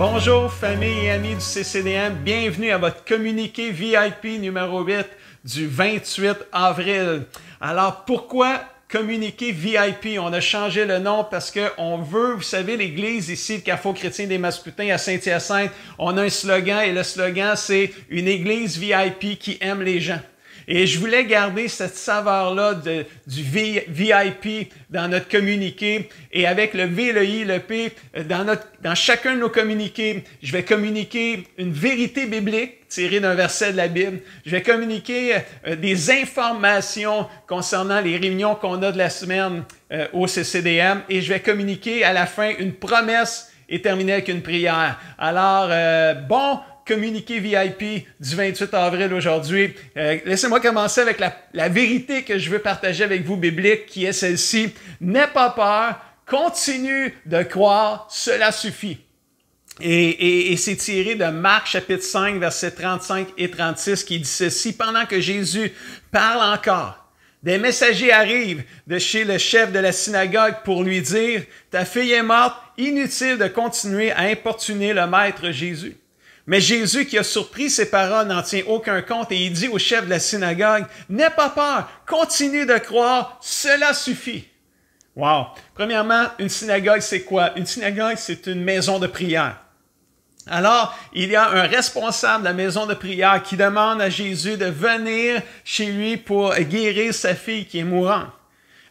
Bonjour famille et amis du CCDM, bienvenue à votre communiqué VIP numéro 8 du 28 avril. Alors pourquoi communiqué VIP? On a changé le nom parce qu'on veut, vous savez, l'église ici, le Carrefour chrétien des Mascoutins à Saint-Hyacinthe, on a un slogan et le slogan c'est « Une église VIP qui aime les gens ». Et je voulais garder cette saveur-là du VIP dans notre communiqué. Et avec le V, le I, le P, dans chacun de nos communiqués, je vais communiquer une vérité biblique tirée d'un verset de la Bible. Je vais communiquer des informations concernant les réunions qu'on a de la semaine au CCDM. Et je vais communiquer à la fin une promesse et terminer avec une prière. Alors, bon communiqué VIP du 28 avril aujourd'hui. Laissez-moi commencer avec la vérité que je veux partager avec vous, biblique, qui est celle-ci. N'aie pas peur, continue de croire, cela suffit. Et c'est tiré de Marc chapitre 5, versets 35 et 36 qui dit ceci. Pendant que Jésus parle encore, des messagers arrivent de chez le chef de la synagogue pour lui dire « Ta fille est morte, inutile de continuer à importuner le maître Jésus. » Mais Jésus, qui a surpris ses paroles, n'en tient aucun compte et il dit au chef de la synagogue, « N'aie pas peur, continue de croire, cela suffit. » Wow! Premièrement, une synagogue, c'est quoi? Une synagogue, c'est une maison de prière. Alors, il y a un responsable de la maison de prière qui demande à Jésus de venir chez lui pour guérir sa fille qui est mourante.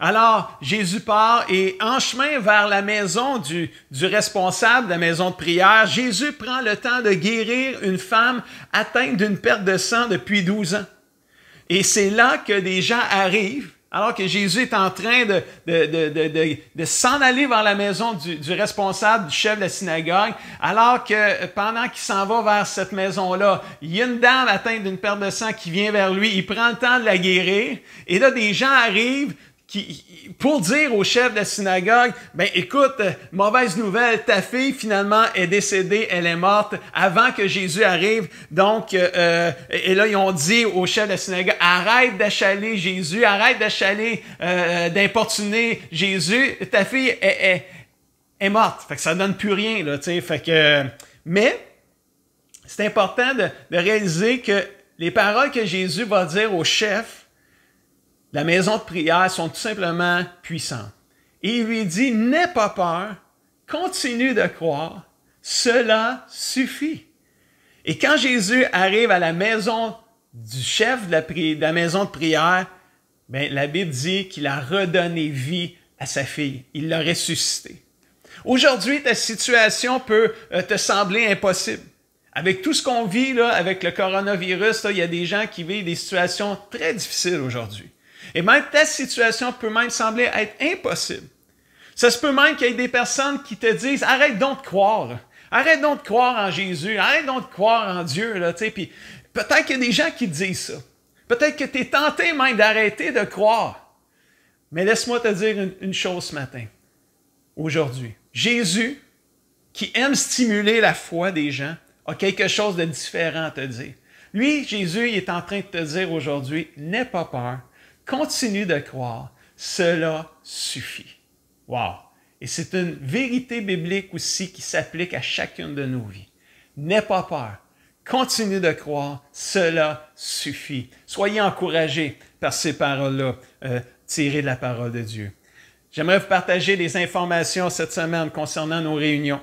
Alors, Jésus part et en chemin vers la maison du responsable de la maison de prière, Jésus prend le temps de guérir une femme atteinte d'une perte de sang depuis 12 ans. Et c'est là que des gens arrivent, alors que Jésus est en train de s'en aller vers la maison du responsable, du chef de la synagogue, alors que pendant qu'il s'en va vers cette maison-là, il y a une dame atteinte d'une perte de sang qui vient vers lui, il prend le temps de la guérir, et là, des gens arrivent pour dire au chef de la synagogue, ben écoute, mauvaise nouvelle, ta fille finalement est décédée, elle est morte avant que Jésus arrive. Donc, et là ils ont dit au chef de la synagogue, arrête d'achaler Jésus, arrête d'achaler, d'importuner Jésus, ta fille est morte. Fait que ça donne plus rien là, tu sais. Fait que, mais c'est important de réaliser que les paroles que Jésus va dire au chef la maison de prière sont tout simplement puissantes. Et il lui dit, n'aie pas peur, continue de croire, cela suffit. Et quand Jésus arrive à la maison du chef de la maison de prière, ben, la Bible dit qu'il a redonné vie à sa fille. Il l'a ressuscité. Aujourd'hui, ta situation peut te sembler impossible. Avec tout ce qu'on vit là, avec le coronavirus, là, il y a des gens qui vivent des situations très difficiles aujourd'hui. Et même ta situation peut même sembler être impossible. Ça se peut même qu'il y ait des personnes qui te disent « Arrête donc de croire. Arrête donc de croire en Jésus. Arrête donc de croire en Dieu. » Puis peut-être qu'il y a des gens qui te disent ça. Peut-être que tu es tenté même d'arrêter de croire. Mais laisse-moi te dire une chose ce matin, aujourd'hui. Jésus, qui aime stimuler la foi des gens, a quelque chose de différent à te dire. Lui, Jésus, il est en train de te dire aujourd'hui « N'aie pas peur. Continue de croire, cela suffit. » Wow! Et c'est une vérité biblique aussi qui s'applique à chacune de nos vies. N'aie pas peur, continue de croire, cela suffit. Soyez encouragés par ces paroles-là, tirées de la parole de Dieu. J'aimerais vous partager des informations cette semaine concernant nos réunions.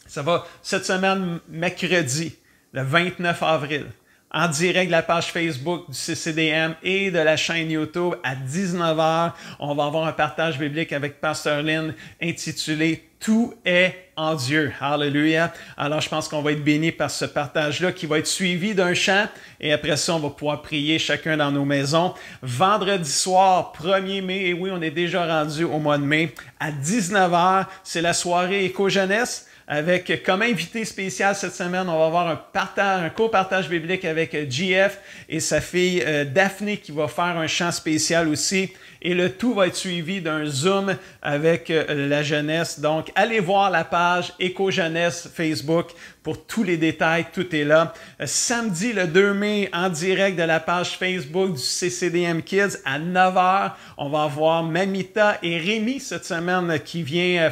Ça va cette semaine, mercredi, le 29 avril. En direct de la page Facebook du CCDM et de la chaîne YouTube à 19h. On va avoir un partage biblique avec Pasteur Lynn intitulé « Tout est en Dieu ». Alléluia. Alors, je pense qu'on va être bénis par ce partage-là qui va être suivi d'un chant et après ça, on va pouvoir prier chacun dans nos maisons. Vendredi soir, 1er mai, et oui, on est déjà rendu au mois de mai, à 19h, c'est la soirée Éco-Jeunesse. Avec comme invité spécial cette semaine, on va avoir un co-partage biblique avec JF et sa fille Daphné qui va faire un chant spécial aussi. Et le tout va être suivi d'un Zoom avec la jeunesse. Donc, allez voir la page Éco-Jeunesse Facebook pour tous les détails. Tout est là. Samedi, le 2 mai, en direct de la page Facebook du CCDM Kids à 9 h, on va avoir Mamita et Rémi cette semaine qui vient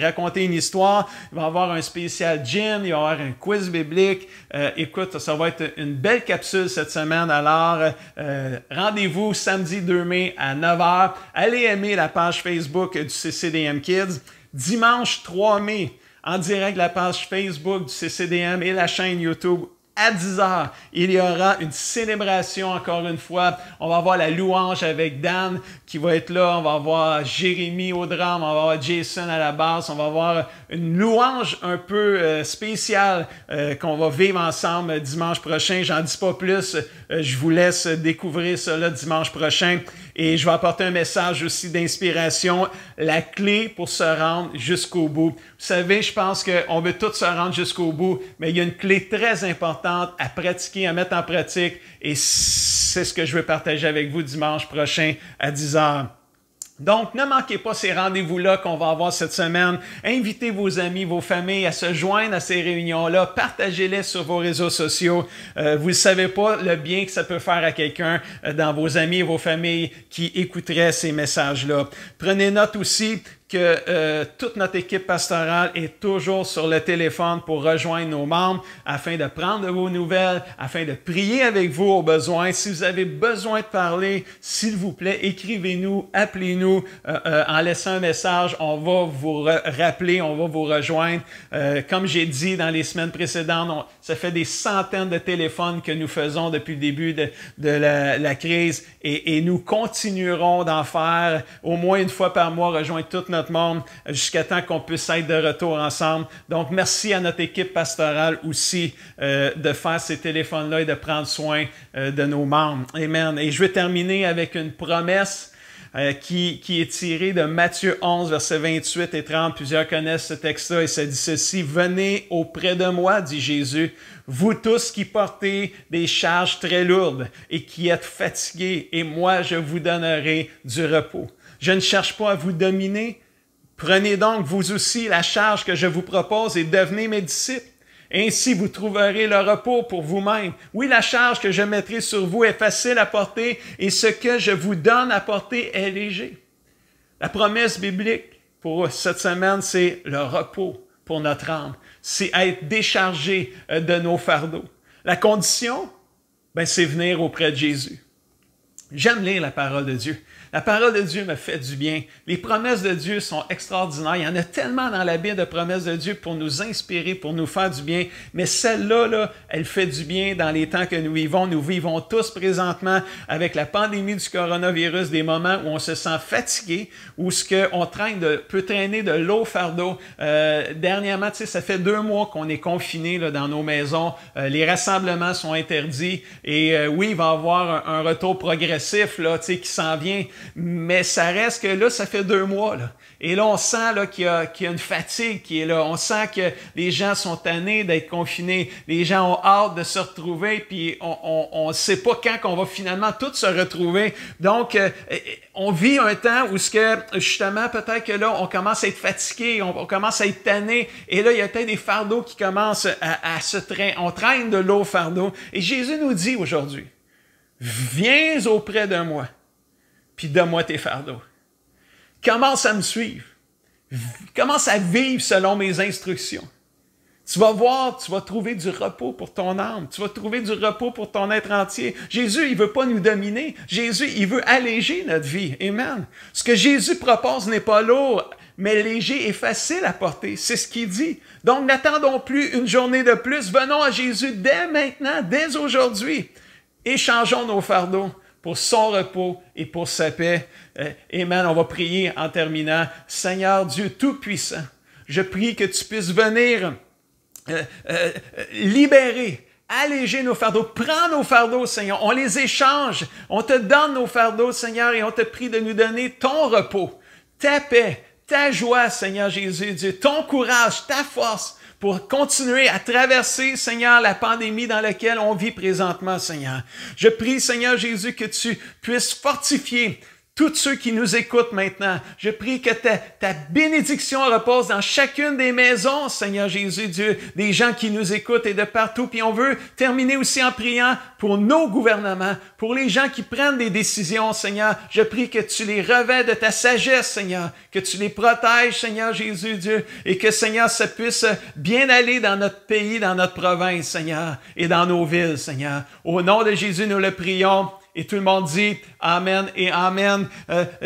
raconter une histoire. Il va y avoir un spécial gym, il va y avoir un quiz biblique. Écoute, ça va être une belle capsule cette semaine. Alors, rendez-vous samedi 2 mai à 9 h. Allez aimer la page Facebook du CCDM Kids. Dimanche 3 mai, en direct de la page Facebook du CCDM et la chaîne YouTube, à 10 h, il y aura une célébration encore une fois. On va avoir la louange avec Dan qui va être là. On va avoir Jérémy au drame. On va avoir Jason à la basse. On va avoir une louange un peu spéciale qu'on va vivre ensemble dimanche prochain. J'en dis pas plus. Je vous laisse découvrir cela dimanche prochain. Et je vais apporter un message aussi d'inspiration, la clé pour se rendre jusqu'au bout. Vous savez, je pense qu'on veut tous se rendre jusqu'au bout, mais il y a une clé très importante à pratiquer, à mettre en pratique, et c'est ce que je veux partager avec vous dimanche prochain à 10 h. Donc, ne manquez pas ces rendez-vous-là qu'on va avoir cette semaine. Invitez vos amis, vos familles à se joindre à ces réunions-là. Partagez-les sur vos réseaux sociaux. Vous ne savez pas le bien que ça peut faire à quelqu'un dans vos amis et vos familles qui écouteraient ces messages-là. Prenez note aussi que toute notre équipe pastorale est toujours sur le téléphone pour rejoindre nos membres afin de prendre de vos nouvelles, afin de prier avec vous au besoin. Si vous avez besoin de parler, s'il vous plaît, écrivez-nous, appelez-nous en laissant un message. On va vous rappeler, on va vous rejoindre. Comme j'ai dit dans les semaines précédentes, ça fait des centaines de téléphones que nous faisons depuis le début de la crise et nous continuerons d'en faire au moins une fois par mois, rejoindre toute notre monde jusqu'à temps qu'on puisse être de retour ensemble. Donc, merci à notre équipe pastorale aussi de faire ces téléphones-là et de prendre soin de nos membres. Amen. Et je vais terminer avec une promesse qui est tirée de Matthieu 11, versets 28 et 30. Plusieurs connaissent ce texte-là et ça dit ceci. « Venez auprès de moi, dit Jésus, vous tous qui portez des charges très lourdes et qui êtes fatigués, et moi je vous donnerai du repos. Je ne cherche pas à vous dominer. Prenez donc vous aussi la charge que je vous propose et devenez mes disciples. Ainsi, vous trouverez le repos pour vous-même. Oui, la charge que je mettrai sur vous est facile à porter et ce que je vous donne à porter est léger. » La promesse biblique pour cette semaine, c'est le repos pour notre âme. C'est être déchargé de nos fardeaux. La condition, c'est venir auprès de Jésus. J'aime lire la parole de Dieu. La parole de Dieu me fait du bien. Les promesses de Dieu sont extraordinaires. Il y en a tellement dans la Bible de promesses de Dieu pour nous inspirer, pour nous faire du bien. Mais celle-là, elle fait du bien dans les temps que nous vivons. Nous vivons tous présentement avec la pandémie du coronavirus des moments où on se sent fatigué, où on peut traîner de lourds fardeaux. Dernièrement, ça fait 2 mois qu'on est confinés dans nos maisons. Les rassemblements sont interdits. Et oui, il va y avoir un retour progressif qui s'en vient. Mais ça reste que là, ça fait 2 mois. Là. Et là, on sent qu'il y a une fatigue qui est là. On sent que les gens sont tannés d'être confinés. Les gens ont hâte de se retrouver, puis on ne sait pas quand qu'on va finalement tous se retrouver. Donc, on vit un temps où justement, peut-être que là, on commence à être fatigué, on commence à être tanné. Et là, il y a peut-être des fardeaux qui commencent à se traîner. On traîne de lourds fardeaux. Et Jésus nous dit aujourd'hui, « Viens auprès de moi. Puis donne-moi tes fardeaux. Commence à me suivre. Commence à vivre selon mes instructions. Tu vas voir, tu vas trouver du repos pour ton âme. Tu vas trouver du repos pour ton être entier. Jésus, il veut pas nous dominer. Jésus, il veut alléger notre vie. Amen. Ce que Jésus propose n'est pas lourd, mais léger et facile à porter. C'est ce qu'il dit. Donc, n'attendons plus une journée de plus. Venons à Jésus dès maintenant, dès aujourd'hui. Échangeons nos fardeaux pour son repos et pour sa paix. Amen. On va prier en terminant. Seigneur Dieu Tout-Puissant, je prie que tu puisses venir libérer, alléger nos fardeaux. Prends nos fardeaux, Seigneur. On les échange. On te donne nos fardeaux, Seigneur, et on te prie de nous donner ton repos, ta paix, ta joie, Seigneur Jésus, Dieu, ton courage, ta force, pour continuer à traverser, Seigneur, la pandémie dans laquelle on vit présentement, Seigneur. Je prie, Seigneur Jésus, que tu puisses fortifier tous ceux qui nous écoutent maintenant. Je prie que ta bénédiction repose dans chacune des maisons, Seigneur Jésus, Dieu, des gens qui nous écoutent et de partout. Puis on veut terminer aussi en priant pour nos gouvernements, pour les gens qui prennent des décisions, Seigneur. Je prie que tu les revêts de ta sagesse, Seigneur, que tu les protèges, Seigneur Jésus, Dieu, et que, Seigneur, ça puisse bien aller dans notre pays, dans notre province, Seigneur, et dans nos villes, Seigneur. Au nom de Jésus, nous le prions. Et tout le monde dit Amen et Amen.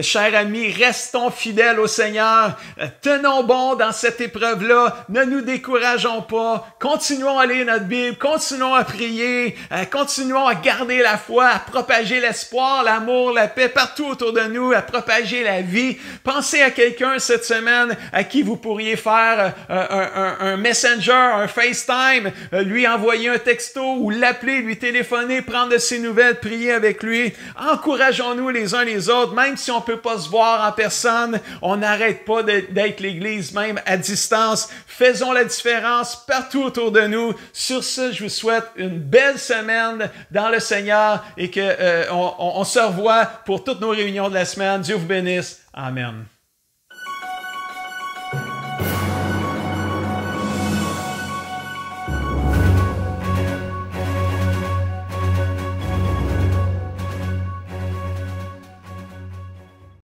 Chers amis, restons fidèles au Seigneur. Tenons bon dans cette épreuve-là. Ne nous décourageons pas. Continuons à lire notre Bible. Continuons à prier. Continuons à garder la foi, à propager l'espoir, l'amour, la paix partout autour de nous, à propager la vie. Pensez à quelqu'un cette semaine à qui vous pourriez faire un messenger, un FaceTime, lui envoyer un texto ou l'appeler, lui téléphoner, prendre de ses nouvelles, prier avec lui. Encourageons-nous les uns les autres, même si on ne peut pas se voir en personne, on n'arrête pas d'être l'Église même à distance. Faisons la différence partout autour de nous. Sur ce, je vous souhaite une belle semaine dans le Seigneur et qu'on se revoit pour toutes nos réunions de la semaine. Dieu vous bénisse. Amen.